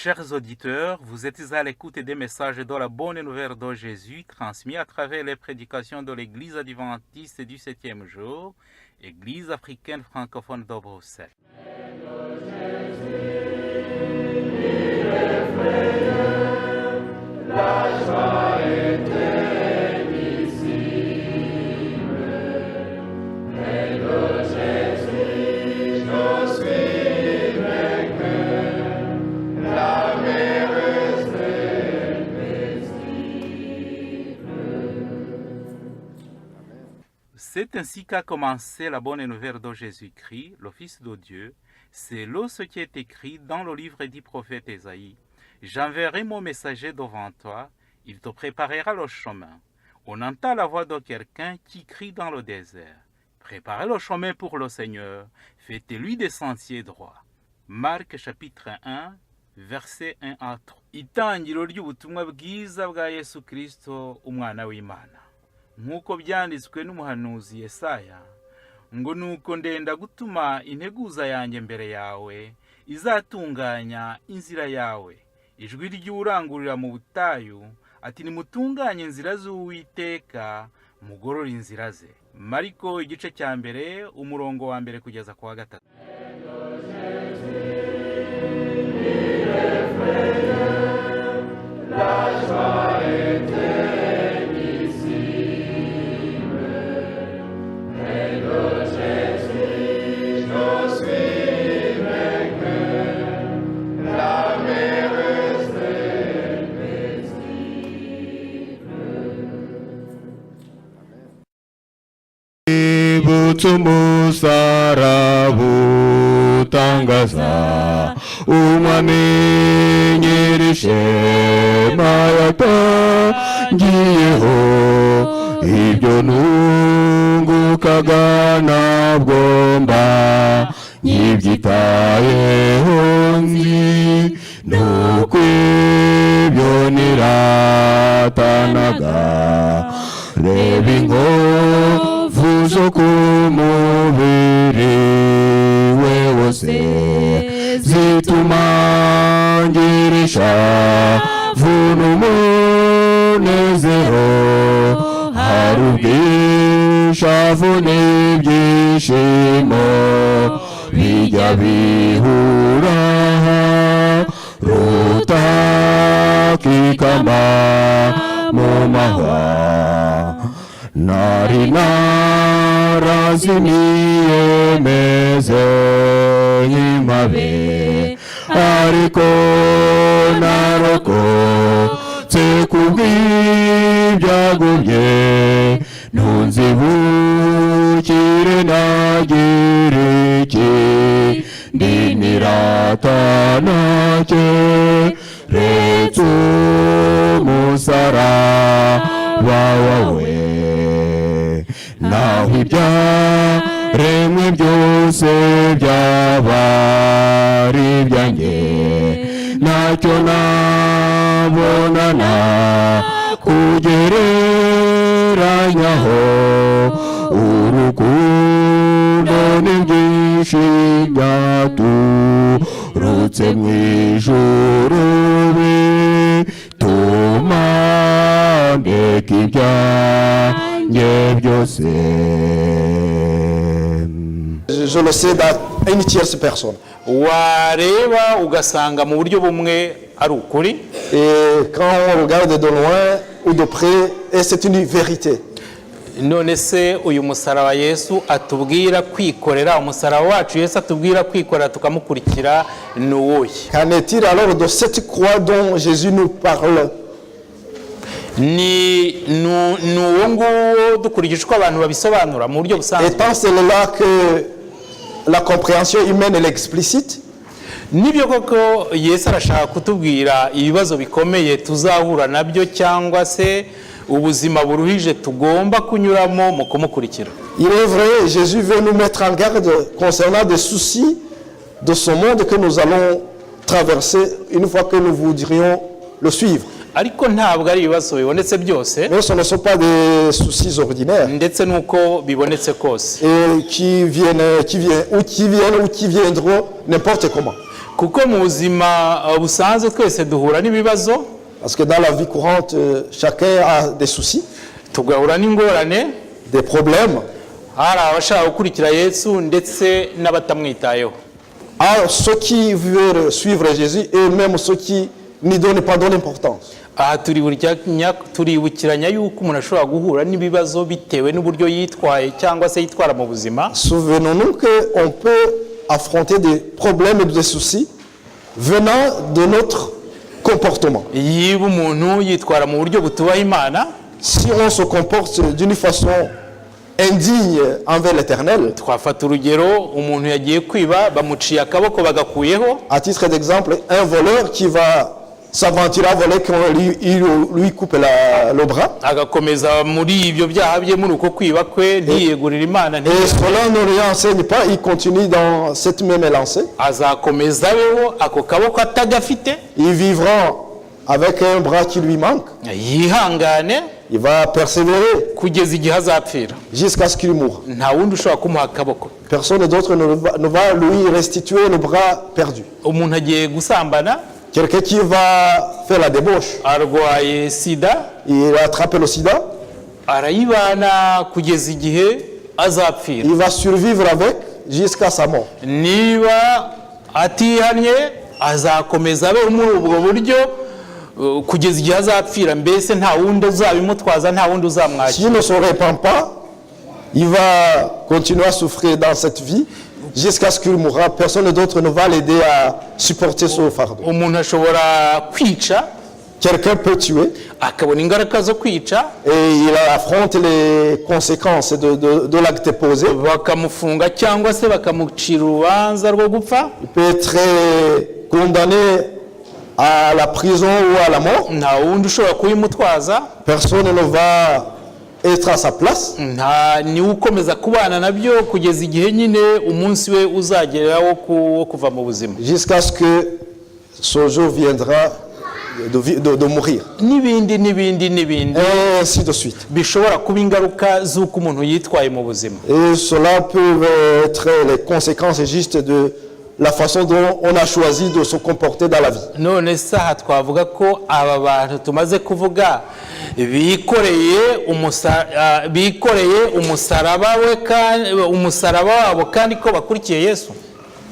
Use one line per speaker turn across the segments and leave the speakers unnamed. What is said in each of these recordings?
Chers auditeurs, vous êtes à l'écoute des messages de la bonne nouvelle de Jésus transmis à travers les prédications de l'Église adventiste du 7e jour, Église africaine francophone de Bruxelles. C'est ainsi qu'a commencé la bonne nouvelle de Jésus-Christ, le Fils de Dieu, selon ce qui est écrit dans le livre du prophète Ésaïe. J'enverrai mon messager devant toi, il te préparera le chemin. On entend la voix de quelqu'un qui crie dans le désert. Préparez le chemin pour le Seigneur, faites-lui des sentiers droits. Marc chapitre 1, verset 1 à 3. Itangiro ry'ubutumwa bwiza bwa Yesu Kristo, umwana w'Imana. Nk'uko byanditswe n'umuhanuzi Yesaya, ngo nuko ndenda gutuma integuza yanjye mbere yawe, izatunganya inzira yawe. Ijwi ry'urangurira mu butayu, ati nimutunganye inzira z'Uwiteka, mugorore inzira ze. Mariko igice cya mbere, umurongo wa mbere kugeza ku wa 3.
Umusaraba utangaza umwami ishema yatangiyeho ibyo nungukaga ntabwo mba nyibyitayeho nzi nuko ibyo niratanaga reba inkovu zo ku mubiri we wose zituma ngirisha vuna umunezero hari ubwishavu n'ibyishimo bijya bihura rutakikama mu mahwa nari narazimiye meze nk'impabe ariko narokotse kubw'ibyago bye ntunzibukire nagira iki ndi niratana keretse umusaraba wawe naho ibyaremwe byose byaba ari ibyanjye ntacyo nabonana kugereranyaho urukundo n'ibyinshi byaturutse mu ijuru bituma ndeka ibyanjye byose.
Je le sais dans une tierce personne.
Wareba ugasanga mu buryo bumwe ari ukuri.
Et quand on regarde de loin ou de près, et c'est une vérité.
None se uyu musaraba Yesu atubwira kwikorera, umusaraba wacu Yesu atubwira kwikorera tukamukurikira n'uwoye.
Qu'en est-il alors de cette croix dont Jésus nous parle?
Ni uwo nguwo dukurikije uko abantu babisobanura mu buryo busanzwe.
Et tant c'est là que la compréhension humaine est explicite.
Nibyo koko Yesu arashaka kutubwira ibibazo bikomeye tuzahura nabyo cyangwa se ubuzima buruhije tugomba kunyuramo mu kumukurikira.
Il est vrai, Jésus veut nous mettre en garde concernant des soucis de ce monde que nous allons traverser une fois que nous voudrions le suivre.
Ariko ntabwo ari ibibazo bibonetse byose.
Mais ce ne sont pas des soucis ordinaires.
Ndetse nuko bibonetse kose.
Et qui viennent ou qui viendront n'importe comment.
kuko mu buzima busanzwe twese duhura n'ibibazo.
Parce que dans la vie courante, chacun a des soucis,
tugahura n'ingorane,
des problèmes.
hari abashaka gukurikira Yesu ndetse n'abatamwitayeho.
Alors ceux qui veulent suivre Jésus et même ceux qui n'y donnent pas d'importance.
Aha turibukiranya yuko umuntu ashobora guhura n'ibibazo bitewe n'uburyo yitwaye cyangwa se yitwara mu buzima.
Souvenons-nous qu'on peut affronter des problèmes et des soucis venant de notre comportement.
Yiba umuntu yitwara mu buryo butubaha Imana,
si on se comporte d'une façon indigne envers l'Éternel,
twafata urugero umuntu yagiye kwiba bamuciye akaboko bagakuyeho.
À titre d'exemple, un voleur qui va s'aventurer à voler, qu'on lui coupe le bras,
agakomeza muri ibyo byaha bye muri uko kwiba kwe ntiyegurira Imana,
et cela ne lui enseigne pas, il continue dans cette même lancée,
azakomeza beho ako kaboko atagafite,
ils vivront avec un bras qui lui manque,
yihangane,
il va persévérer
kugeza igihe azapfira,
jusqu'à ce qu'il mourra.
nta wundi ushobora kumuha akaboko.
Personne d'autre ne va lui restituer le bras perdu.
Umuntu agiye gusambana,
Quelqu'un qui va faire la débauche,
arwaye sida,
il attrape le sida,
arayibana kugeza igihe azapfira.
il va survivre avec jusqu'à sa mort.
Niba atihanye azakomeza abe muri ubwo buryo kugeza igihe azapfira, mbese nta wundi uzabimutwaza, nta wundi uzamwakira.
S'il ne se répand pas, il va continuer à souffrir dans cette vie jusqu'à ce qu'il mourra. Personne d'autre ne va l'aider à supporter ce fardeau.
Umuntu ashobora kwica,
Quelqu'un peut tuer
akabona ingaruka zo kwica,
et il affronte les conséquences de l'acte posé.
bakamufunga cyangwa se bakamucira urubanza rwo gupfa.
Il peut être condamné à la prison ou à la mort.
Nta wundi ushobora kubimutwaza,
Personne ne va être à sa place.
nta niwe ukomeza kubana nabyo kugeza igihe nyine umunsi we uzageraho wo kuva mu buzima.
Jusqu'à ce que ce jour viendra de mourir.
N'ibindi
Et ainsi de suite.
bishobora kuba ingaruka z'uko umuntu yitwaye mu buzima.
Et cela peut être les conséquences justes de la façon dont on a choisi de se comporter dans la vie.
None saha twavuga ko aba bantu tumaze kuvuga bikoreye umusaraba wabo kandi ko bakurikiye Yesu.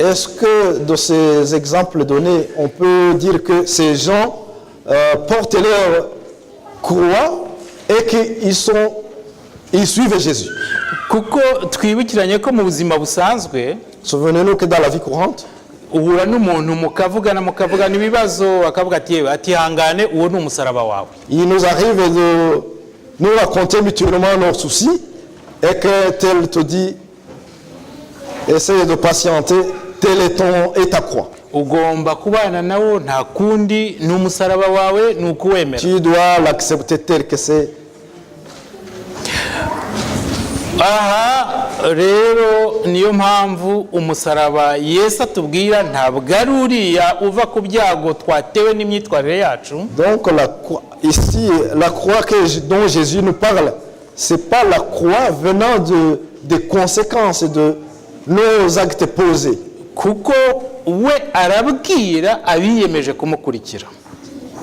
Est-ce que de ces exemples donnés, on peut dire que ces gens portent leur croix et qu'ils suivent Jésus?
Kuko twibukiranye ko mu buzima busanzwe
Souvenez-nous que dans la vie courante,
uhura n'umuntu mukavugana ibibazo akavuga ati yewe atihangane uwo ni umusaraba wawe.
il nous arrive de nous raconter mutuellement nos soucis et que tel te dit essaye de patienter, tel est ta croix.
Ugomba kubana nawo nta kundi ni umusaraba wawe ni ukuwemera.
Tu dois l'accepter tel que c'est.
Aha rero niyo mpamvu umusaraba Yesu atubwira ntabwo ari uriya uva ku byago twatewe n'imyitwarire yacu.
Donc ici la croix dont Jésus nous parle, c'est pas la croix venant des conséquences de nos actes posés.
Kuko we arabwira abiyemeje kumukurikira.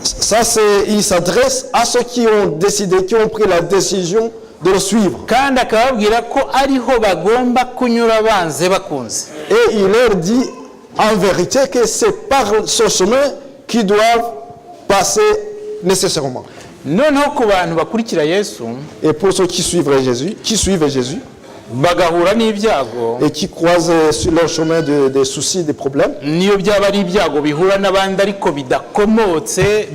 Ça il s'adresse à ceux qui ont décidé, qui ont pris la décision de le suivre.
Kandi akababwira ko ariho bagomba kunyura banze bakunze.
Et il leur dit en vérité que c'est par ce chemin qu'ils doivent passer nécessairement.
Noneho ku bantu bakurikira Yesu,
et pour ceux qui suivent Jésus,
bagahura n'ibyago
et qui croisent sur leur chemin des soucis, des problèmes,
niyo byaba ari ibyago bihura n'abandi ariko bidakomotse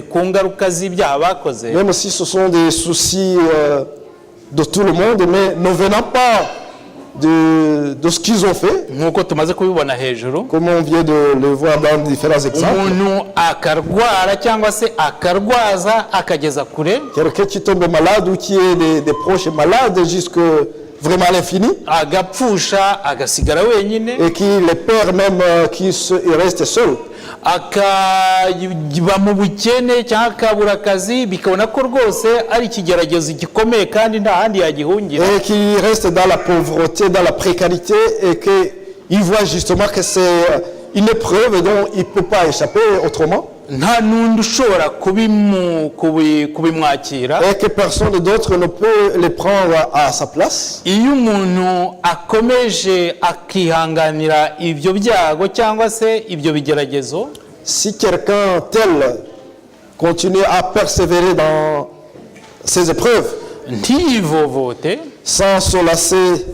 ku ngaruka z'ibyaha bakoze,
même si ce sont des soucis de tout le monde, mais ne venant pas de ce qu'ils ont fait,
nk'uko tumaze kubibona hejuru,
comme on vient de le voir dans différents exemples.
Umuntu akarwara cyangwa se akarwaza akageza kure,
Quelqu'un qui tombe malade ou qui est des proches malades jusque vraiment à l'infini,
agapfusha agasigara wenyine,
et qui les perd même, il reste seul.
akagiba mu bukene cyangwa akabura akazi, bikabona ko rwose ari ikigeragezo gikomeye kandi nta handi yagihungira,
et qui reste dans la pauvreté, dans la précarité, et qu'il voit justement que une épreuve dont il ne peut pas échapper autrement
nta n'undi ushobora kubimwakira.
et que personne d'autre ne peut les prendre à sa place.
Iyo umuntu akomeje akihanganira ibyo byago cyangwa se ibyo bigeragezo,
Si quelqu'un tel continue à persévérer dans ces épreuves
ntiyivovote,
sans se lasser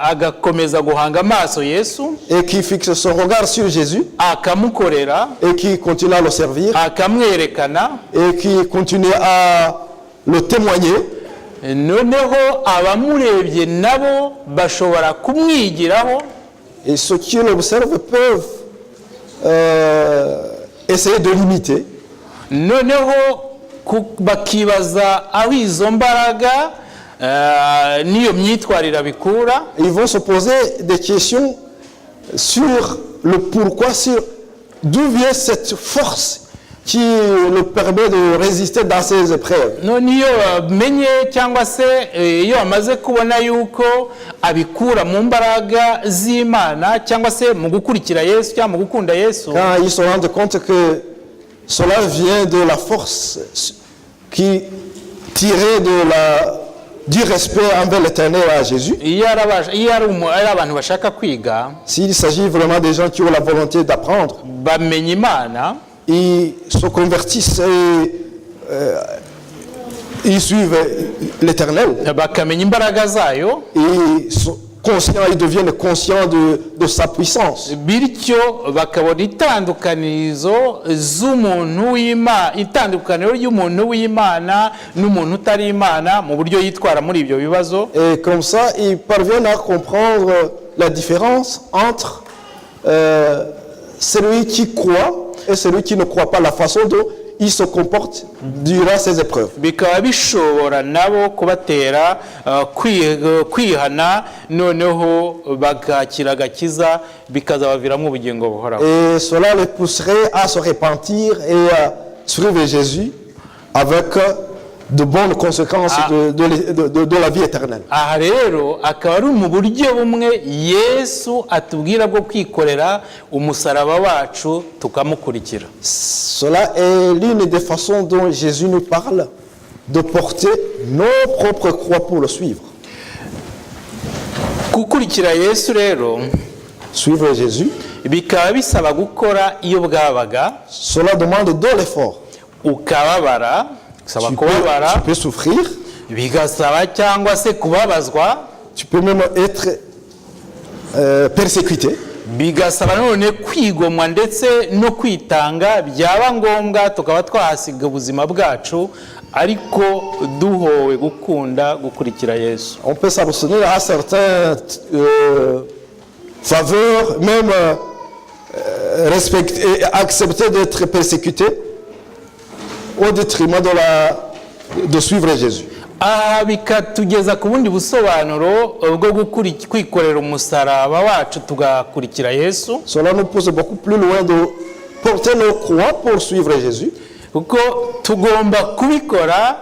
agakomeza guhanga amaso Yesu,
et qui fixe son regard sur Jésus
akamukorera,
et qui continue à le servir
akamwerekana,
et qui continue à le témoigner,
noneho abamurebye nabo bashobora kumwigiraho,
et ceux qui l'observent peuvent essayer de l'imiter.
noneho bakibaza aho izo mbaraga n'iyo myitwarire bikura.
Ils vont se poser des questions sur le pourquoi, sur d'où vient cette force qui le permet de résister dans ces épreuves.
none iyo bamenye cyangwa se iyo bamaze kubona yuko abikura mu mbaraga z'Imana cyangwa se mu gukurikira Yesu cyangwa mu gukunda Yesu,
Quand ils se rendent compte que cela vient de la force qui tirait du respect envers l'Éternel à Jésus,
iyo ari abantu bashaka kwiga,
s'il s'agit vraiment des gens qui ont la volonté d'apprendre,
bamenya Imana,
ils se convertissent et ils suivent l'Éternel.
bakamenya imbaraga zayo,
Ils sont conscients, ils deviennent conscients de sa puissance.
bityo bakabona itandukanirizo z'umuntu w'Imana, itandukaniro ry'umuntu w'Imana n'umuntu utari Imana mu buryo yitwara muri ibyo bibazo.
Et comme ça, ils parviennent à comprendre la différence entre celui qui croit et celui qui ne croit pas, la façon dont il se comporte durant ces épreuves.
Bikaba bishobora nabo kubatera kwihana, noneho bagakira agakiza, bikazabaviramo ubugingo buhoraho.
Et cela les pousserait à se repentir et à suivre Jésus avec de bonnes conséquences de la vie éternelle.
Aha rero akaba ari mu buryo bumwe Yesu atubwira bwo kwikorera umusaraba wacu tukamukurikira.
Cela est l'une des façons dont Jésus nous parle de porter nos propres croix pour le suivre.
Gukurikira Yesu rero
Suivre Jésus,
bikaba bisaba gukora iyo bwabaga,
cela demande de l'effort.
ukababara, bisaba
Tu
kubabara,
peux souffrir,
bigasaba cyangwa se kubabazwa,
tu peux même être persécuté.
bigasaba none kwigomwa ndetse no kwitanga, byaba ngombwa tukaba twahasiga ubuzima bwacu, ariko duhowe gukunda gukurikira Yesu.
On peut s'abstenir à certaines faveurs, même respecter et accepter d'être persécuté au détriment de suivre Jésus.
Aha bikatugeza ku bundi busobanuro bwo kwikorera umusaraba wacu tugakurikira Yesu.
Cela nous pousse beaucoup plus loin de porter nos croix pour suivre Jésus.
Kuko tugomba kubikora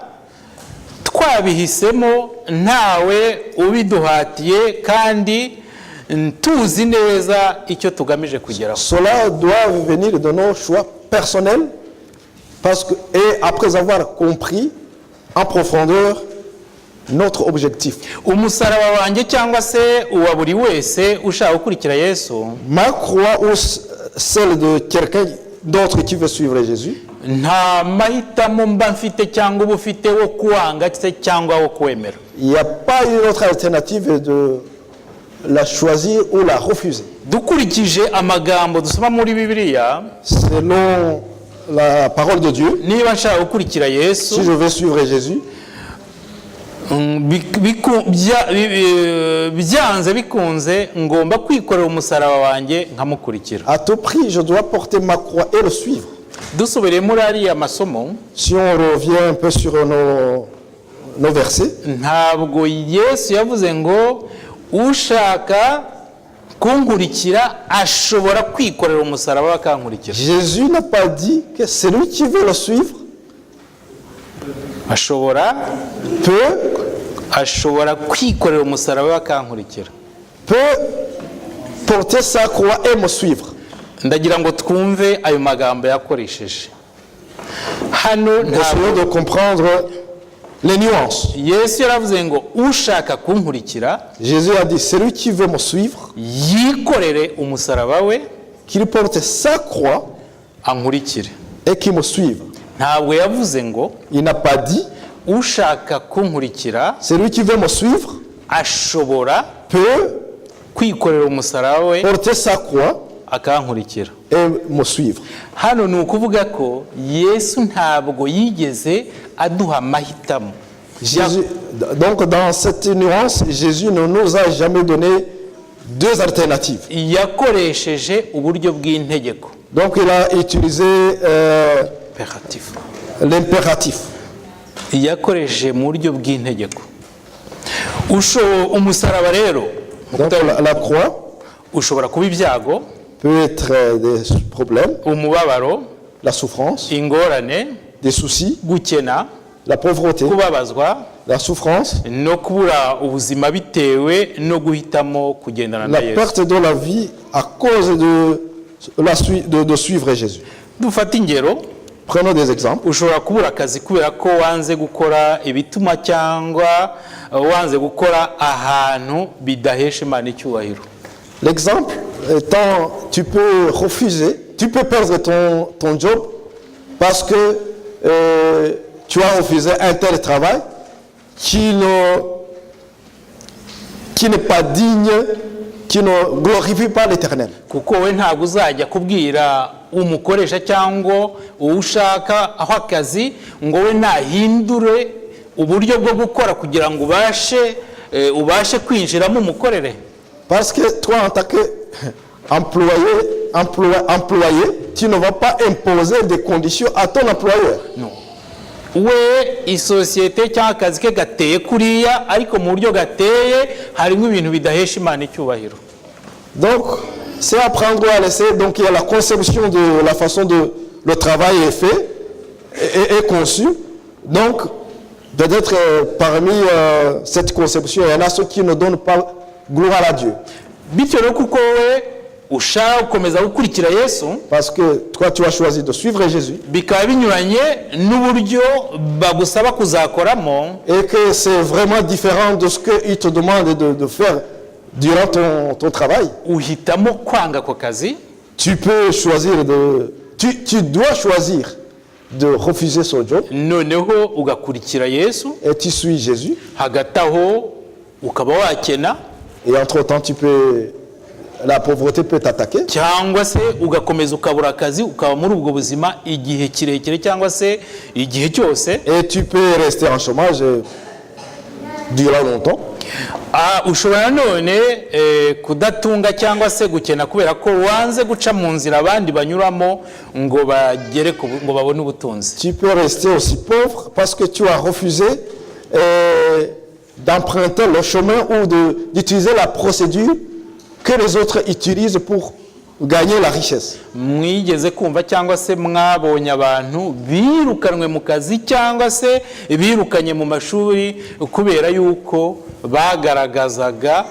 twabihisemo, ntawe ubiduhatiye, kandi tuzi neza icyo tugamije kugeraho.
Cela doit venir de nos choix personnels, et après avoir compris en profondeur notre objectif.
Umusaraba wanjye cyangwa se uwa buri wese ushaka gukurikira Yesu,
Ma croix ou celle de quelqu'un d'autre qui veut suivre Jésus,
nta mahitamo mba mfite cyangwa uba ufite wo kuwanga cyangwa wo kwemera.
il n'y a pas une autre alternative de la choisir ou la refuser.
Dukurikije amagambo dusoma muri Bibiliya,
Selon la parole de Dieu,
niba nshaka gukurikira Yesu,
si je veux suivre Jésus,
byanze bikunze ngomba kwikorera umusaraba wanjye nkamukurikira.
à tout prix, je dois porter ma croix et le suivre.
Dusubire muri ariya masomo,
Si on revient un peu sur nos versets,
ntabwo Yesu yavuze ngo ushaka kunkurikira ashobora kwikorera umusaraba akankurikira.
Jésus n'a pas dit que celui qui veut le suivre
ashobora kwikorera umusaraba akankurikira.
peut porter sa croix et me suivre.
ndagira ngo twumve ayo magambo yakoresheje hano.
Essayons de comprendre les nuances.
Yesu yaravuze ngo ushaka kunkurikira,
Jésus a dit, celui qui veut me suivre,
yikorere umusaraba we
qu'il porte sa croix
ankurikire.
et qu'il me suive.
Ntabwo yavuze ngo
Il n'a pas dit,
ushaka kunkurikira
celui qui veut me suivre
ashobora
peut
kwikorera umusaraba we
porter sa croix
akankurikira.
et me suivre.
Hano ni ukuvuga ko Yesu ntabwo yigeze aduha amahitamo.
Jésus, donc dans cette nuance, Jésus ne nous a jamais donné deux alternatives.
Yakoresheje uburyo bw'integeko.
Donc il a utilisé
Imperatif.
l'impératif.
Yakoresheje mu buryo bw'integeko. Umusaraba rero
Donc la croix
ushobora kuba ibyago,
peut être des problèmes,
umubabaro,
la souffrance,
ingorane,
des soucis,
gukena,
la pauvreté,
kubabazwa
la souffrance,
no kubura ubuzima bitewe no guhitamo kugendana na
la
Yesu.
perte de la vie à cause de suivre Jésus.
Dufata ingero,
Prenons des exemples.
ushobora kubura akazi kubera ko wanze gukora ibituma cyangwa wanze gukora ahantu bidahesha Imana icyubahiro.
L'exemple étant, tu peux refuser, tu peux perdre ton job parce que tu as refusé un tel travail qui n'est pas digne, qui ne glorifie pas l'Éternel.
Kuko we ntabwo uzajya kubwira umukoresha cyangwa uwushaka aho akazi ngo we nahindure uburyo bwo gukora kugira ngo ubashe kwinjiramo umukorere.
Parce que toi, en tant qu'employé, tu ne vas pas imposer des conditions à ton employeur.
No. We isosiyete cyangwa akazi ke gateye kuriya ariko mu buryo gateye harimo ibintu bidahesha Imana icyubahiro.
Donc, c'est apprendre à laisser. Donc, il y a la conception de la façon dont le travail est fait et conçu. Donc, peut-être parmi cette conception, il y en a ceux qui ne donnent pas gloire à Dieu.
Bityo rero kuko we ushaka gukomeza gukurikira Yesu,
Parce que toi, tu as choisi de suivre Jésus.
bikaba binyuranye n'uburyo bagusaba kuzakoramo,
Et que c'est vraiment différent de ce qu'il te demande de faire durant ton travail.
uhitamo kwanga ako kazi,
Tu peux choisir tu dois choisir de refuser son job
noneho ugakurikira Yesu,
et tu suis Jésus.
hagati aho ukaba wakena
Et entre-temps, la pauvreté peut t'attaquer.
cyangwa se ugakomeza ukabura akazi ukaba muri ubwo buzima igihe kirekire cyangwa se igihe cyose.
Et tu peux rester en chômage durant longtemps.
Ushobora none kudatunga cyangwa se gukena kubera ko wanze guca mu nzira abandi banyuramo ngo ngo babone ubutunzi.
Tu peux rester aussi pauvre parce que tu as refusé d'emprunter le chemin ou d'utiliser la procédure que les autres utilisent pour gagner la richesse.
Mwigeze kumva cyangwa se mwabonye abantu birukanwe mu kazi cyangwa se birukanye mu mashuri kubera yuko bagaragazaga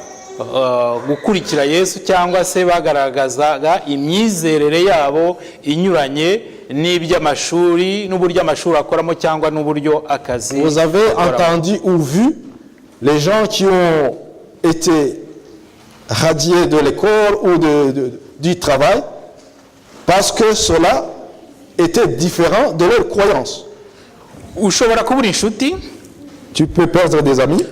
gukurikira Yesu cyangwa se bagaragazaga imyizerere yabo inyuranye n'iby'amashuri n'uburyo amashuri akoramo cyangwa n'uburyo akazi.
Vous avez entendu ou vu les gens qui ont été radiés de l'école ou du travail parce que cela était différent de leur croyance.
Ushobora kubura inshuti,
Tu peux perdre des amis.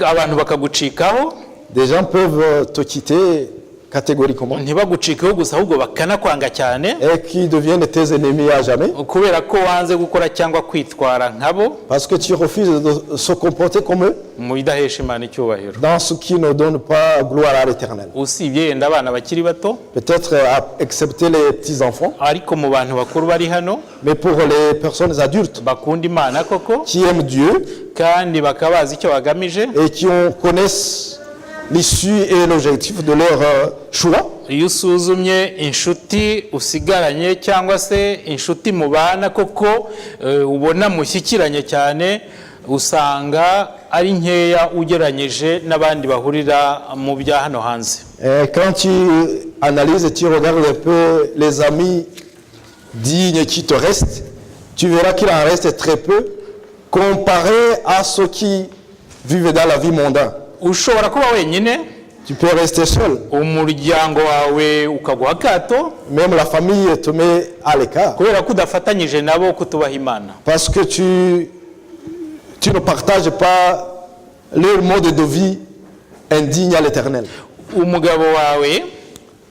abantu bakagucikaho,
Des gens peuvent te quitter catégoriquement
ntibagucikeho gusa ahubwo bakanakwanga cyane
et qui deviennent tes ennemis à jamais
kubera ko wanze gukora cyangwa kwitwara nkabo
parce que tu refuses de se comporter comme eux
mu bidahesha Imana icyubahiro.
dans ce qui ne donne pas gloire à l'Éternel.
Usibye yenda abana bakiri bato,
Peut-être excepté les petits-enfants,
ariko mu bantu bakuru bari hano
mais pour les personnes adultes
bakunda Imana koko
qui aiment Dieu
kandi bakaba bazi icyo bagamije,
et qui connaissent l'issue et l'objectif de leur choix,
iyo usuzumye inshuti usigaranye cyangwa se inshuti mubana koko ubona mushyikiranye cyane, usanga ari nkeya ugereranyije n'abandi bahurira mu bya hano hanze.
Quand tu analyses et tu regardes un peu les amis dignes qui te restent, tu verras qu'il en reste très peu comparé à ceux qui vivent dans la vie mondaine.
Ushobora kuba wenyine,
Tu peux rester seul.
umuryango wawe ukaguha akato
Même la famille te met à l'écart.
kubera ko udafatanyije nabo kutubaha Imana.
Parce que tu ne partages pas leur mode de vie indigne à l'Éternel.
Umugabo wawe,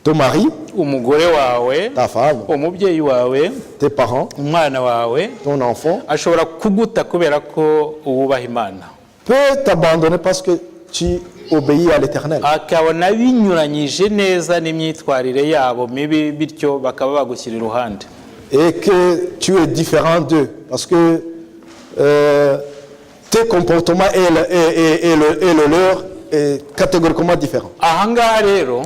Ton mari,
umugore wawe,
ta femme,
umubyeyi wawe,
tes parents,
umwana wawe
ton enfant
ashobora kuguta kubera ko wubaha Imana,
peut t'abandonner parce que tu obéis à l'Éternel.
akabona binyuranyije neza n'imyitwarire yabo mibi, bityo bakaba bagushyira iruhande.
Et que tu es différent d'eux. Parce que tes comportements et le leur est catégoriquement différent.
Ahangaha rero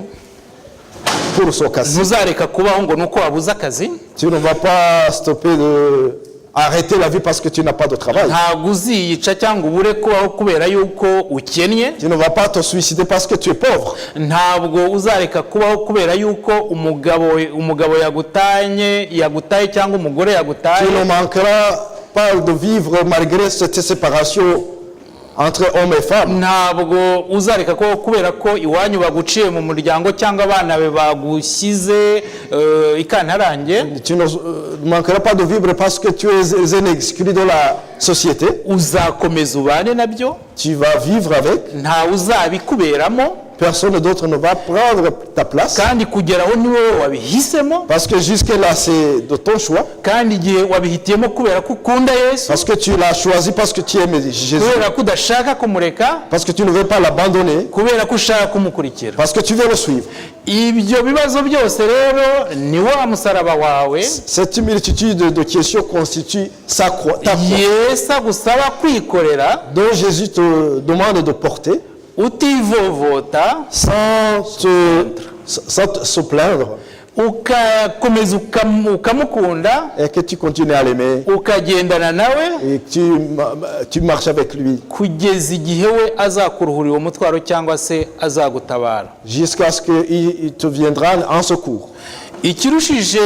Pour ce cas-ci,
ntuzareka kubaho ngo nuko wabuze akazi,
tu ne vas pas stopper de arrêter la vie parce que tu n'as pas de travail.
ntabwo uziyica cyangwa ubure kubaho kubera yuko ukennye,
Tu ne vas pas te suicider parce que tu es pauvre.
ntabwo uzareka kubaho kubera yuko umugabo yagutaye cyangwa umugore
Tu
yagutaye,
ne manqueras pas de vivre malgré cette séparation entre hommes et femmes.
ntabwo uzareka kubaho kubera ko iwanyu baguciye mu muryango cyangwa abana be bagushyize ikantarange.
Tu ne manqueras pas de vivre parce que tu es un exclu de la société.
Uzakomeza ubane nabyo,
Tu vas vivre avec.
ntawe uzabikuberamo,
Personne d'autre ne va prendre ta place.
kandi kugeraho ni wowe wabihisemo,
Parce que jusque-là, c'est de ton choix.
kandi igihe wabihitiyemo kubera ko ukunda Yesu,
Parce que tu l'as choisi, parce que tu aimes Jésus.
kubera ko udashaka kumureka,
Parce que tu ne veux pas l'abandonner.
kubera ko ushaka kumukurikira.
Parce que tu veux le suivre.
Ibyo bibazo byose rero ni wa musaraba wawe
Cette multitude de questions constitue ta croix
Yesu agusaba kwikorera,
dont Jésus te demande de porter
utivovota,
sans se plaindre
ukakomeza ukamukunda,
et que tu continues à l'aimer
ukagendana nawe
et que tu marches avec lui
kugeza igihe we azakuruhurira umutwaro cyangwa se azagutabara.
jusqu'à ce qu'il te viendra en secours.
Ikirushije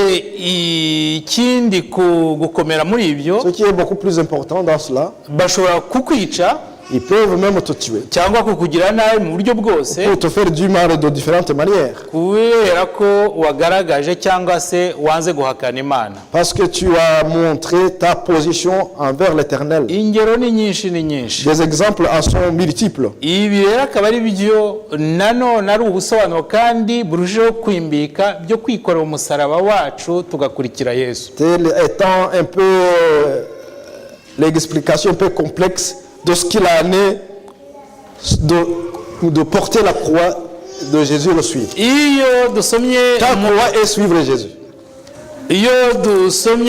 ikindi gukomera muri ibyo,
Ce qui est beaucoup plus important dans cela,
bashobora kukwica
ils peuvent même te tuer
cyangwa kukugira nabi mu buryo bwose,
pour te faire du mal de différentes manières.
kubera ko wagaragaje cyangwa se wanze guhakana Imana.
Parce que tu as montré ta position envers l'Éternel.
Ingero ni nyinshi ni nyinshi.
Des exemples en sont multiples.
Ibi rero akaba ari byo nanone ari ubusobanuro kandi burushaho kwimbika byo kwikorera umusaraba wacu tugakurikira Yesu.
Tel étant un peu l'explication un peu complexe de ce qu'il en est de porter la croix de Jésus et le suivre.
Iyo dusomye
Ta croix est suivre Jésus.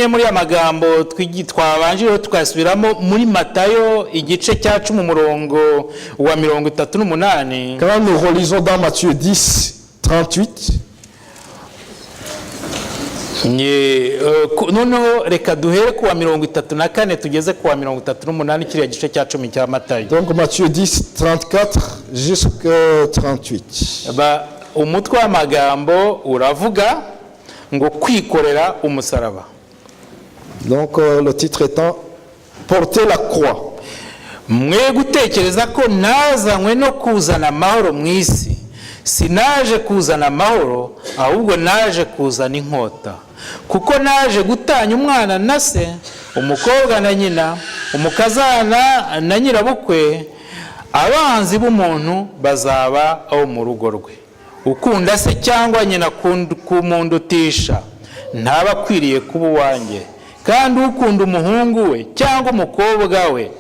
muri amagambo twabanjiriho tukasubiramo muri Matayo igice cya 10 umurongo wa 38.
Quand nous relisons dans Matthieu 10, 38,
noneho reka duhere kuwa 34 tugeze kuwa 38 kiriya gice cya 10 cya Matayo.
donc Matthieu 10, 34 jusqu'à 38.
Umutwe w'amagambo uravuga ngo kwikorera umusaraba.
Donc le titre étant porter la croix.
Mwe gutekereza ko nazanywe no kuzana amahoro mu isi, sinaje kuzana amahoro ahubwo naje kuzana inkota, kuko naje gutanya umwana na se, umukobwa na nyina, umukazana na nyirabukwe. Abanzi b'umuntu bazaba abo mu rugo rwe. Ukunda se cyangwa nyina kumundutisha ntaba akwiriye kuba uwanjye, kandi ukunda umuhungu we cyangwa umukobwa we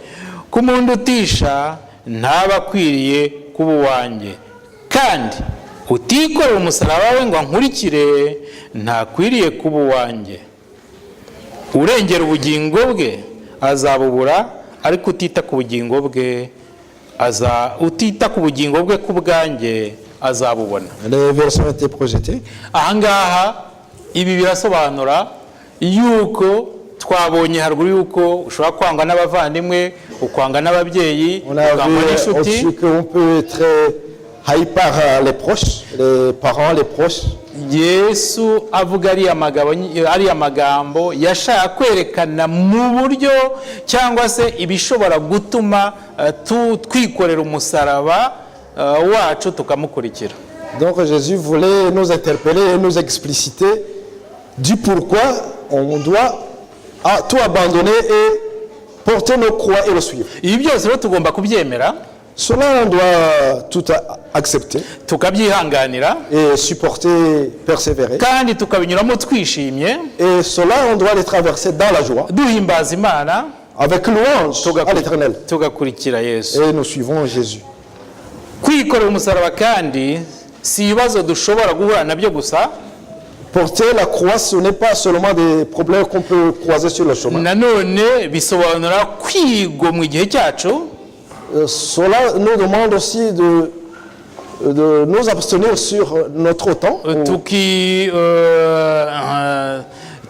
kumundutisha ntaba akwiriye kuba uwanjye, kandi utikorera umusaraba we ngo ankurikire ntakwiriye kuba uwanjye. Urengera ubugingo bwe azabubura, ariko utita ku bugingo bwe ku bwanjye azabubona.
Les versions étaient projetées.
Ahangaha ibi birasobanura yuko twabonye haruguru yuko ushobora kwangwa n'abavandimwe, ukwanga n'ababyeyi,
On a
ukangwa
vu
n'inshuti.
au-dessus qu'on peut être haï par les proches, les parents, les proches.
Yesu avuga ariya magambo yashaka kwerekana mu buryo cyangwa se ibishobora gutuma twikorera umusaraba wacu tukamukurikira.
Donc Jésus voulait nous interpeller et nous expliciter du pourquoi on doit tout abandonner et porter nos croix et le suivre.
Ibi byose rero tugomba kubyemera,
Cela, on doit tout accepter
tukabyihanganira
et supporter, persévérer.
kandi tukabinyuramo twishimye,
Et cela, on doit les traverser dans la joie,
duhimbaza Imana,
avec louange à l'Éternel.
tugakurikira Yesu.
Et nous suivons Jésus.
Kwikorera umusaraba kandi si ibibazo dushobora guhura nabyo gusa,
Porter la croix, ce n'est pas seulement des problèmes qu'on peut croiser sur le chemin.
nanone bisobanura kwigomwa igihe cyacu,
Cela nous demande aussi de nous abstenir sur notre temps,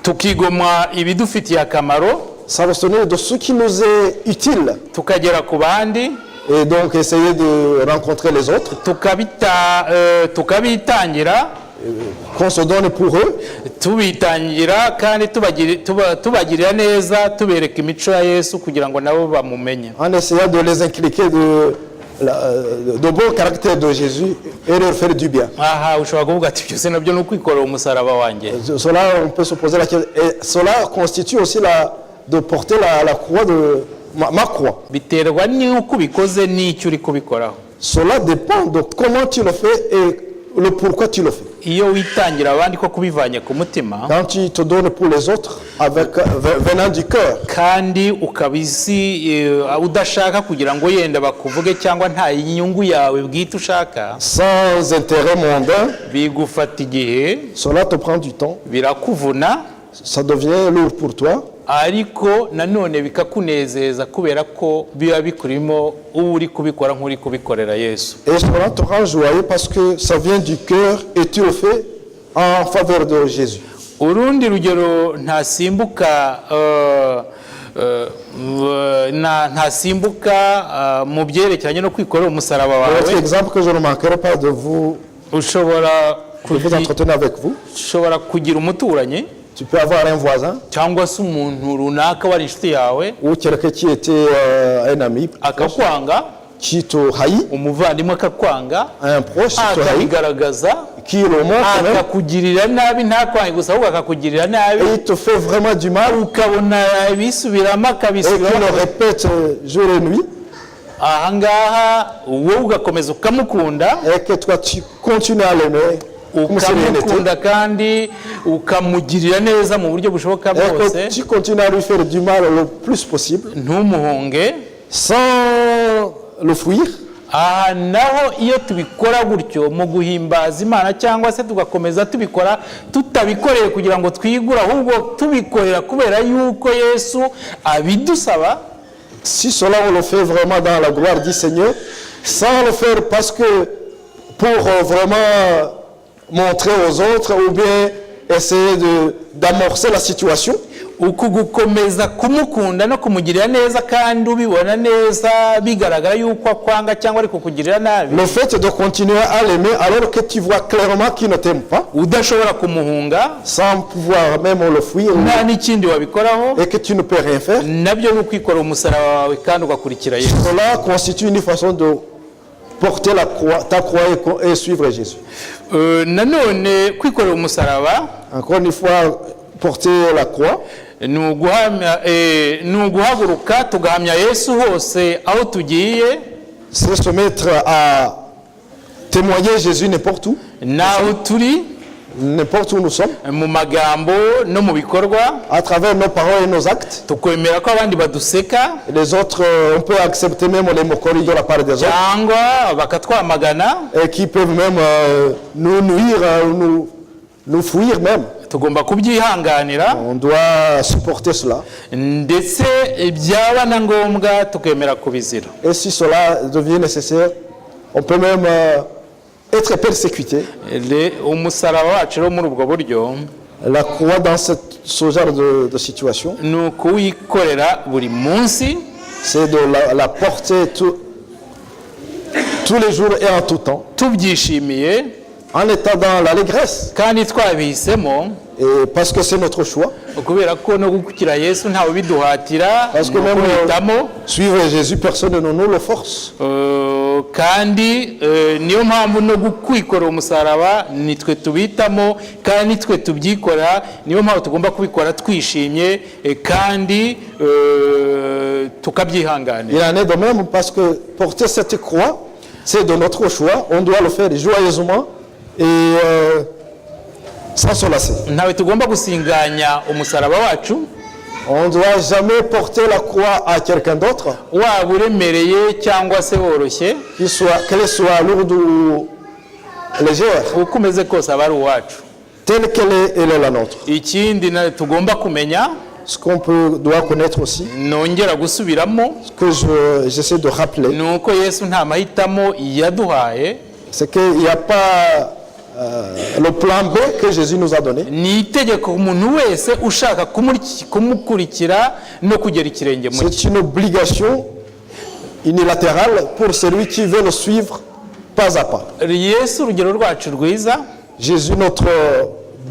tukigomwa ibidufitiye akamaro,
s'abstenir de ce qui nous est utile
tukagera ku bandi,
et donc essayer de rencontrer les autres,
tukabitangira,
qu'on se donne pour eux,
tubitangira kandi tubagirira neza, tubereka imico ya Yesu kugira ngo nabo bamumenye.
en essayant de les inculquer de beaux caractères de Jésus et leur faire du bien.
Aha ushobora kuvuga ati byose nabyo ni ukwikorera umusaraba wanjye.
Cela, on peut se poser la question, et cela constitue aussi de porter la croix de ma croix.
Biterwa n'uko ubikoze n'icyo uri kubikoraho.
Cela dépend de comment tu le fais et le pourquoi tu le fais.
Iyo witangira abandi ko kubivanye ku mutima
Quand tu te donnes pour les autres venant du cœur,
kandi ukabisi udashaka kugira ngo yenda bakuvuge cyangwa nta inyungu yawe bwite ushaka,
sans intérêt mondain,
bigufata igihe,
cela te prend du temps,
birakuvuna,
ça devient lourd pour toi,
ariko nanone bikakunezeza kubera ko biba bikurimo uba uri kubikora nk'uri kubikorera Yesu.
et cela te rend joyeux parce que ça vient du cœur et tu le fais en faveur de Jésus.
Urundi rugero ntasimbuka mu byerekeranye no kwikorera umusaraba
Autre
wawe,
exemple que je ne manquerai pas de vous entretenir avec vous,
ushobora kugira umuturanyi
tu peux avoir un voisin
cyangwa se umuntu runaka wari inshuti yawe
ou quelqu'un qui était un ami,
akakwanga,
qui te haït,
umuvandimwe akakwanga,
un proche qui te haït,
akabigaragaza,
qui le montre même,
akakugirira nabi, ntakwange gusa ahubwo akakugirira nabi,
et il te fait vraiment du mal,
ukabona bisubiramo
et qui
akabisubiramo.
le répète jour et nuit,
Ahangaha wowe ugakomeza ukamukunda,
et que toi tu continues à l'aimer, comme si rien n'était,
ukamukunda kandi ukamugirira neza mu buryo bushoboka
et
bwose,
que tu continues à lui faire du mal le plus possible,
ntumuhunge.
sans le fuir.
Aha naho iyo tubikora gutyo mu guhimbaza Imana cyangwa se tugakomeza tubikora tutabikoreye kugira ngo twigure, ahubwo tubikorera kubera yuko Yesu abidusaba,
Si cela on le fait vraiment dans la gloire du Seigneur, sans le faire parce que pour vraiment montrer aux autres ou bien essayer d'amorcer la situation,
uku gukomeza kumukunda no kumugirira neza kandi ubibona neza bigaragara yuko akwanga cyangwa ariko kukugirira nabi,
le fait de continuer à l'aimer alors que tu vois clairement qu'il ne t'aime pas,
udashobora kumuhunga
sans pouvoir même le fuir,
nta n'ikindi wabikoraho,
et que tu ne peux rien faire,
nabyo ni ukwikorera umusaraba wawe kandi ugakurikira Yesu.
cela constitue une façon de porter ta croix et suivre Jésus.
Nanone kwikorera umusaraba,
Encore une fois, porter la croix,
ni uguhaguruka tugahamya Yesu hose aho tugiye,
c'est se mettre à témoigner Jésus n'importe où,
naho turi,
n'importe où nous sommes,
mu magambo no mu bikorwa,
à travers nos paroles et nos actes.
tukwemera ko abandi baduseka
Les autres, on peut accepter même les moqueries de la part des autres,
cyangwa bakatwamagana,
et qui peuvent même nous nuire, nous fuir même.
tugomba kubyihanganira,
On doit supporter cela.
ndetse byaba na ngombwa tukemera kubizira.
Et si cela devient nécessaire, on peut même être persécuté,
umusaraba wacu rero muri ubwo buryo
la croix dans ce genre de situation,
ni ukuwikorera buri munsi,
c'est de la porter tous les jours et en tout temps,
tubyishimiye
en étant dans l'allégresse,
kandi twabihisemo,
et parce que c'est notre choix,
kubera ko no gukurikira Yesu ntawe biduhatira,
parce que même
kuhitamo.
suivre Jésus, personne ne nous le force.
Kandi niyo mpamvu no kwikorera umusaraba nitwe tubitamo kandi nitwe tubyikora, niyo mpamvu tugomba kubikora twishimye kandi tukabyihanganira.
Il en est de même parce que porter cette croix, c'est de notre choix, on doit le faire joyeusement et sans se lasser.
Ntawe tugomba gusinganya umusaraba wacu.
On ne doit jamais porter la croix à quelqu'un d'autre,
waba uremereye cyangwa se woroshye,
qu'elle soit lourde ou légère,
uko umeze kose aba ari uwacu.
telle qu'elle est, elle est la nôtre.
Ikindi tugomba kumenya,
Ce qu'on doit connaître aussi,
nongera gusubiramo,
ce que j'essaie de rappeler,
ni uko Yesu nta mahitamo yaduhaye,
c'est qu'il n'y a pas le plan B que Jésus nous a donné.
ni itegeko umuntu wese ushaka kumukurikira no kugera ikirenge mu cye.
C'est une obligation unilatérale pour celui qui veut le suivre pas à pas.
Yesu urugero rwacu rwiza,
Jésus, notre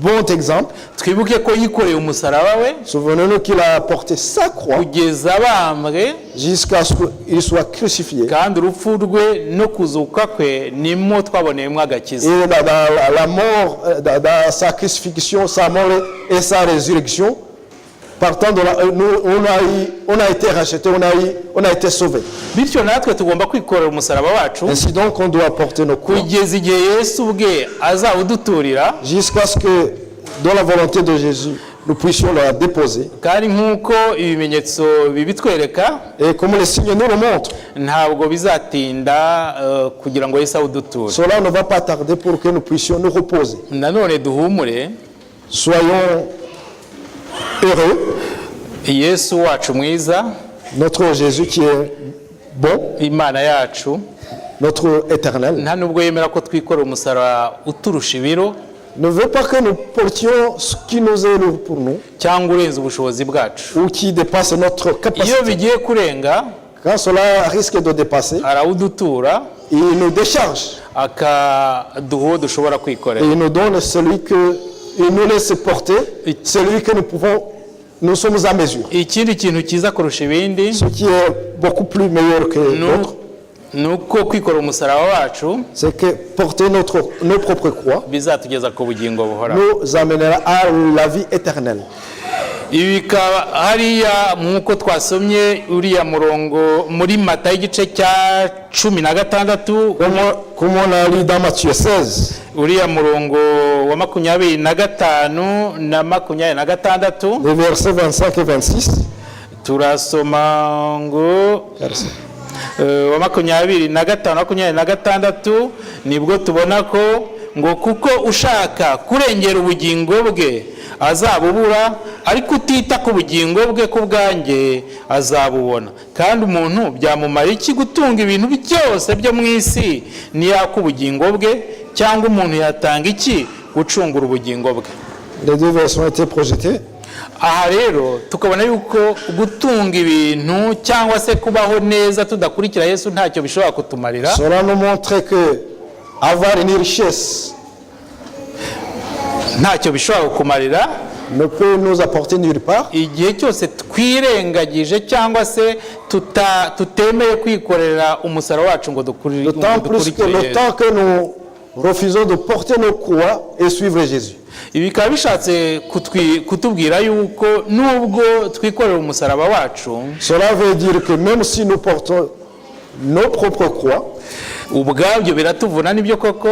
bon exemple,
twibuke ko yikoreye umusaraba we
souvenez-nous qu'il a porté sa croix
kugeza abambwe,
jusqu'à ce qu'il soit crucifié.
kandi urupfu rwe no kuzuka kwe nimwo twaboneyemo agakiza.
Et dans la mort, dans sa crucifixion, sa mort et sa résurrection, partant de là, on a été rachetés, on a été sauvés.
Bityo natwe tugomba kwikorera umusaraba wacu
Ainsi donc, on doit porter nos croix
kugeza igihe Yesu ubwe azawuduturira,
jusqu'à ce que, dans la volonté de Jésus, nous puissions la déposer.
kandi nk'uko ibimenyetso bibitwereka,
Et comme les signes nous le montrent,
ntabwo bizatinda kugira ngo Yesu awuduture.
cela ne va pas tarder pour que nous puissions nous reposer.
Nanone duhumure,
Soyons heureux,
Yesu wacu mwiza,
notre Jésus qui est bon,
Imana yacu,
notre éternel,
nta nubwo yemera ko twikorera umusaraba uturusha ibiro
ne veut pas que nous portions ce qui nous est lourd pour nous
cyangwa urenze ubushobozi bwacu.
ou qui dépasse notre
Iyo
capacité.
bigiye kurenga,
Quand cela risque de dépasser,
arawudutura
il nous décharge
akaduha uwo dushobora
et
kwikorera.
il nous donne celui que il nous laisse porter, celui que nous sommes à mesure.
Ikindi kintu cyiza kurusha ibindi
Ce qui est beaucoup plus meilleur que l'autre,
ni uko kwikorera umusaraba wacu
c'est que porter nos propres croix
bizatugeza ku bugingo buhoraho.
nous amènera à la vie éternelle.
Ibi bikaba hariya nk'uko twasomye uriya murongo muri Matayo igice cya 16,
Comme on a lu dans Matthieu 16,
uriya murongo wa 25 na 26,
les versets 25 et 26.
turasoma ngo wa 25 na 26 nibwo tubona ko ngo kuko ushaka kurengera ubugingo bwe azabubura, ariko utita ku bugingo bwe ku bwanjye azabubona. Kandi umuntu byamumara iki gutunga ibintu byose byo mu isi niyaka ubugingo bwe, cyangwa umuntu yatanga iki gucungura ubugingo bwe?
Les deux versets ont été projetés.
Aha rero tukabona yuko gutunga ibintu cyangwa se kubaho neza tudakurikira Yesu ntacyo bishobora kutumarira.
Cela nous montre que avoir une richesse
Ntacyo bishobora kukumarira
ne peut nous apporter nulle part.
igihe cyose twirengagije cyangwa se tutemeye kwikorera umusaraba wacu ngo
D'autant plus que
dukurikire
le
Yesu.
temps que nous refusons de porter nos croix et suivre Jésus.
Ibi bikaba bishatse kutubwira yuko nubwo twikorera umusaraba wacu,
Cela veut dire que même si nous portons nos propres croix,
ubwabyo biratuvuna nibyo koko,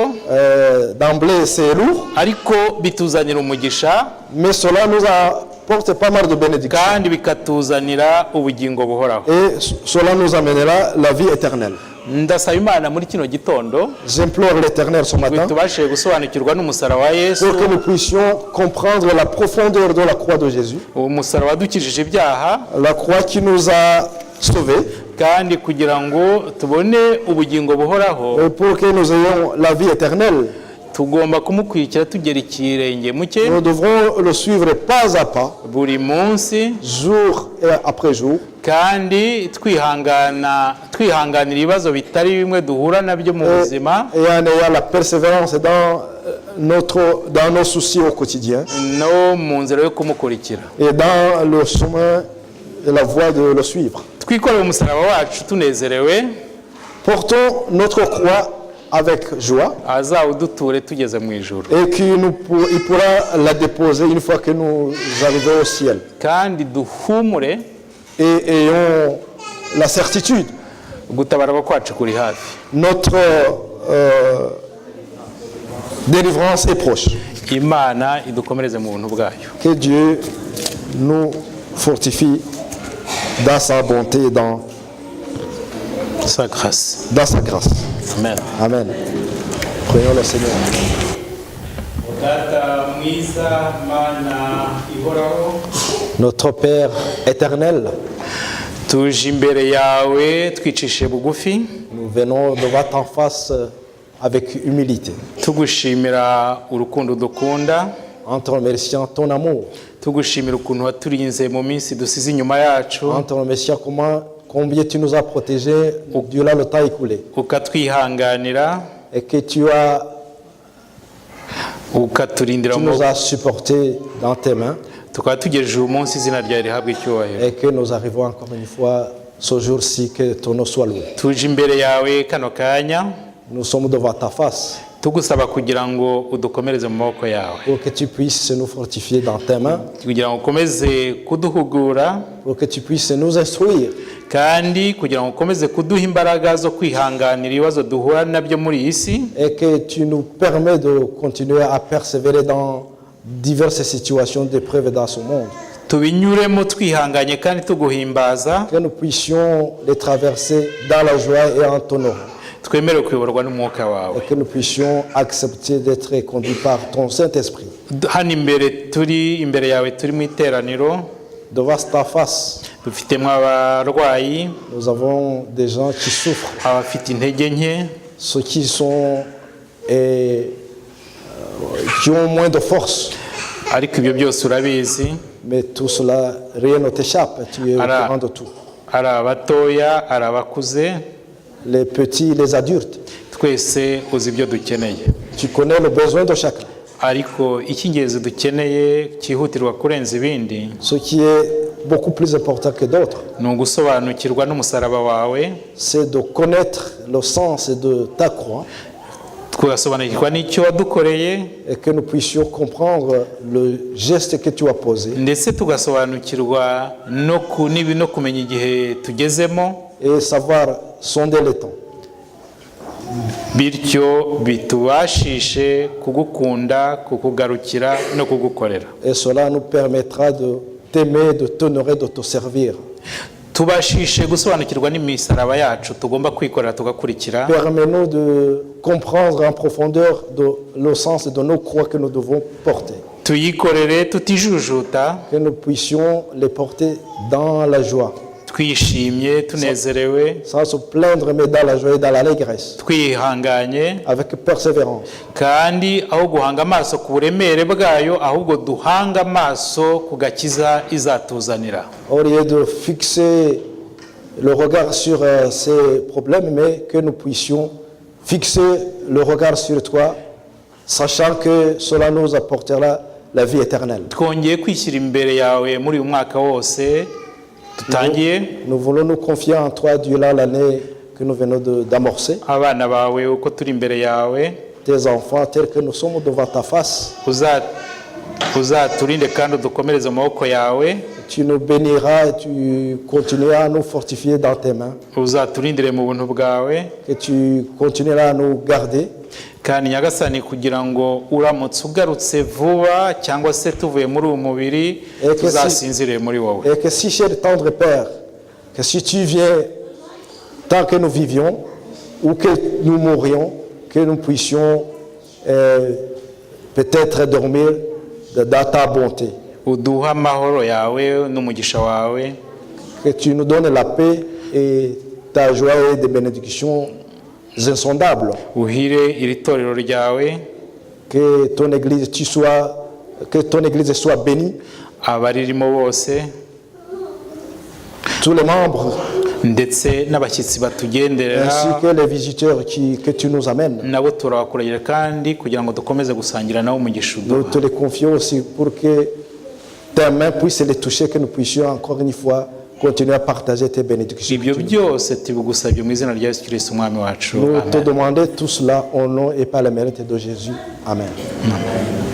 d'emblée c'est lourd,
ariko bituzanira umugisha
mais cela nous apporte pas mal de bénédictions.
kandi bikatuzanira ubugingo buhoraho.
Et cela nous amènera la vie éternelle.
Ndasaba Imana muri kino gitondo
J'implore l'Éternel ce matin
tubashije gusobanukirwa n'umusaraba wa Yesu,
pour que nous puissions comprendre la profondeur de la croix de Jésus,
uwo musaraba wadukijije ibyaha,
la croix qui nous a sauvés,
kandi kugira ngo tubone ubugingo buhoraho
et pour que nous ayons la vie éternelle,
tugomba kumukurikira tugera ikirenge mu cye
nous devrons le suivre pas à pas,
buri munsi,
jour après jour,
kandi twihanganira ibibazo bitari bimwe duhura nabyo mu buzima,
et en ayant la persévérance dans nos soucis au quotidien
no mu nzira yo kumukurikira.
et dans le chemin et la voie de le suivre.
Twikorere umusaraba wacu tunezerewe,
Portons notre croix avec joie
azawuduture tugeze mu ijuru,
et il pourra la déposer une fois que nous arrivons au ciel.
kandi duhumure
Et ayons la certitude,
gutabarwa kwacu kuri hafi.
notre délivrance est proche.
Imana idukomereze mu buntu bwayo.
Que Dieu nous fortifie dans sa bonté et dans
Sa grâce.
sa grâce.
Amen.
Amen. Prions le Seigneur.
Data mwiza, Mana ihoraho,
Notre Père éternel,
tuje imbere yawe twicishe bugufi,
nous venons devant ta face avec humilité,
tugushimira urukundo dukunda,
en te remerciant ton amour,
tugushimira ukuntu waturinze mu minsi dusize inyuma yacu,
en te remerciant combien tu nous as protégés durant le temps écoulé,
ukatwihanganira,
et que tu
ukaturindira
nous as supportés dans tes mains,
tukaba tugejeje uyu munsi izina ryawe rihabwa icyubahiro.
et que nous arrivons encore une fois ce jour-ci, que ton nom soit loué.
Tuje imbere yawe kano kanya
Nous sommes devant ta face,
tugusaba kugira ngo udukomereze mu maboko yawe,
pour que tu puisses nous fortifier dans tes mains,
kugira ngo ukomeze kuduhugura,
pour que tu puisses nous instruire,
kandi kugira ngo ukomeze kuduha imbaraga zo kwihanganira ibibazo duhura nabyo muri iyi si,
et que tu nous permets de continuer à persévérer dans diverses situations d'épreuve dans ce monde,
tubinyuremo twihanganye kandi tuguhimbaza,
que nous puissions les traverser dans la joie et en ton nom,
twemere kuyoborwa n'umwuka wawe.
et que nous puissions accepter d'être conduits par ton Saint-Esprit.
Hano imbere turi imbere yawe turi mu iteraniro,
Devant ta face,
dufitemo abarwayi,
nous avons des gens qui souffrent,
abafite intege nke,
ceux qui sont qui ont moins de force,
ariko ibyo byose urabizi,
mais tout cela, rien ne t'échappe, tu es au
Ara-
courant de tout.
ari abatoya, ari abakuze,
Les petits, les adultes,
twese uzi ibyo dukeneye,
tu connais le besoin de chacun.
ariko icy'ingenzi dukeneye cyihutirwa kurenza ibindi
Ce qui est beaucoup plus important que d'autres,
ni ugusobanukirwa n'umusaraba wawe,
c'est de connaître le sens de ta croix,
tugasobanukirwa n'icyo wadukoreye,
et que nous puissions comprendre le geste que tu as posé,
ndetse tugasobanukirwa no kumenya igihe tugezemo,
et savoir sonder le temps,
bityo bitubashishe kugukunda, kukugarukira no kugukorera.
et cela nous permettra de t'aimer, de t'honorer, de te servir.
Tubashishe gusobanukirwa n'imisaraba yacu tugomba kwikorera tugakurikira,
Permets-nous de comprendre en profondeur le sens de nos croix que nous devons porter,
tuyikorere tutijujuta,
que nous puissions les porter dans la joie,
twishimye tunezerewe,
sans se plaindre, mais dans la joie et dans l'allégresse,
twihanganye,
avec persévérance.
kandi aho guhanga amaso ku buremere bwayo, ahubwo duhanga amaso ku gakiza izatuzanira.
Au lieu de fixer le regard sur ces problèmes, mais que nous puissions fixer le regard sur toi, sachant que cela nous apportera la vie éternelle.
Twongeye kwishyira imbere yawe muri uyu mwaka wose dutangiye,
Nous voulons nous confier en toi durant l'année que nous venons d'amorcer.
abana bawe uko turi imbere yawe,
Tes enfants, tels que nous sommes devant ta face,
uzaturinde kandi udukomereze mu maboko yawe,
tu nous béniras et tu continueras à nous fortifier dans tes mains,
uzaturindire mu buntu bwawe,
que tu continueras à nous garder,
kandi Nyagasani kugira ngo uramutse ugarutse vuba cyangwa se tuvuye muri uwo mubiri tuzasinzire muri wowe.
et que si, cher tendre Père, que si tu viens tant que nous vivions ou que nous mourions, que nous puissions peut-être dormir dans ta bonté,
Uduha amahoro yawe n'umugisha wawe,
que tu nous donnes la paix et ta joie et des bénédictions insondables.
uhire iri torero ryawe,
Que ton église, que ton église soit bénie.
abaririmo bose
Tous les membres,
ndetse n'abashyitsi batugenderera
ainsi que les visiteurs que tu nous amènes.
nabo turabakuragira kandi kugira ngo dukomeze gusangira nabo umugisha
Nous
uduha.
te les confions aussi pour que tes mains puissent les toucher, que nous puissions encore une fois continuer à partager tes bénédictions.
ibyo byose tubigusabye mu izina rya Yesu Kristo umwami wacu.
Nous te
Amen.
demandons tout cela au nom et par le mérite de Jésus. Amen.
Amen.